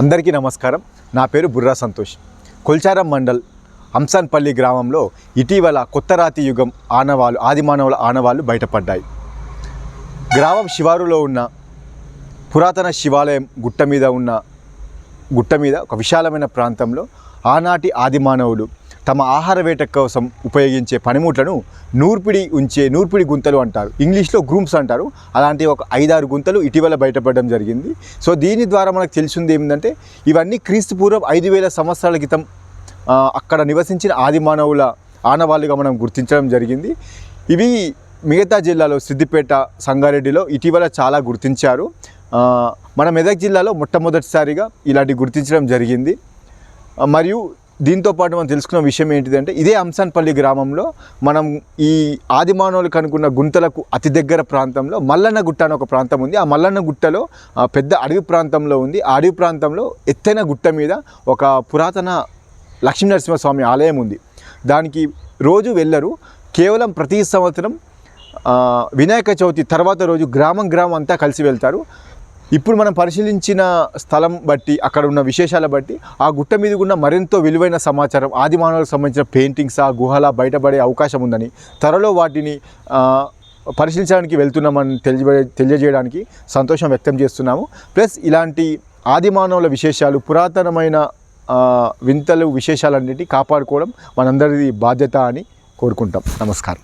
అందరికీ నమస్కారం. నా పేరు బుర్రా సంతోష్. కొల్చారం మండల్ హంసన్పల్లి గ్రామంలో ఇటీవల కొత్త రాతి యుగం ఆదిమానవుల ఆనవాళ్ళు బయటపడ్డాయి. గ్రామం శివారులో ఉన్న పురాతన శివాలయం గుట్ట మీద ఒక విశాలమైన ప్రాంతంలో ఆనాటి ఆదిమానవులు తమ ఆహార వేట కోసం ఉపయోగించే పనిముట్లను నూర్పిడి గుంతలు అంటారు, ఇంగ్లీష్లో గ్రూమ్స్ అంటారు. అలాంటి ఒక 5-6 గుంతలు ఇటీవల బయటపడడం జరిగింది. సో దీని ద్వారా మనకు తెలిసింది ఏమిటంటే ఇవన్నీ క్రీస్తుపూర్వం 5000 సంవత్సరాల క్రితం అక్కడ నివసించిన ఆదిమానవుల ఆనవాళ్ళుగా మనం గుర్తించడం జరిగింది. ఇవి మిగతా జిల్లాలో సిద్దిపేట, సంగారెడ్డిలో ఇటీవల చాలా గుర్తించారు. మన మెదక్ జిల్లాలో మొట్టమొదటిసారిగా ఇలాంటి గుర్తించడం జరిగింది. మరియు దీంతోపాటు మనం తెలుసుకున్న విషయం ఏంటిదంటే ఇదే హంసన్పల్లి గ్రామంలో మనం ఈ ఆదిమానవులు కనుక్కున్న గుంతలకు అతి దగ్గర ప్రాంతంలో మల్లన్న గుట్ట అని ఒక ప్రాంతం ఉంది. ఆ మల్లన్న గుట్టలో పెద్ద అడవి ప్రాంతంలో ఉంది. ఆ అడవి ప్రాంతంలో ఎత్తైన గుట్ట మీద ఒక పురాతన లక్ష్మీనరసింహస్వామి ఆలయం ఉంది. దానికి రోజు వెళ్ళరు. కేవలం ప్రతి సంవత్సరం వినాయక చవితి తర్వాత రోజు గ్రామం అంతా కలిసి వెళ్తారు. ఇప్పుడు మనం పరిశీలించిన స్థలం బట్టి, అక్కడ ఉన్న విశేషాల బట్టి ఆ గుట్ట మీద ఉన్న మరెంతో విలువైన సమాచారం, ఆదిమానవులకు సంబంధించిన పెయింటింగ్స్ ఆ గుహలా బయటపడే అవకాశం ఉందని, త్వరలో వాటిని పరిశీలించడానికి వెళ్తున్నామని తెలియజేయడానికి సంతోషం వ్యక్తం చేస్తున్నాము. ప్లస్ ఇలాంటి ఆదిమానవుల విశేషాలు, పురాతనమైన వింతలు, విశేషాలన్నిటినీ కాపాడుకోవడం మనందరిది బాధ్యత అని కోరుకుంటాం. నమస్కారం.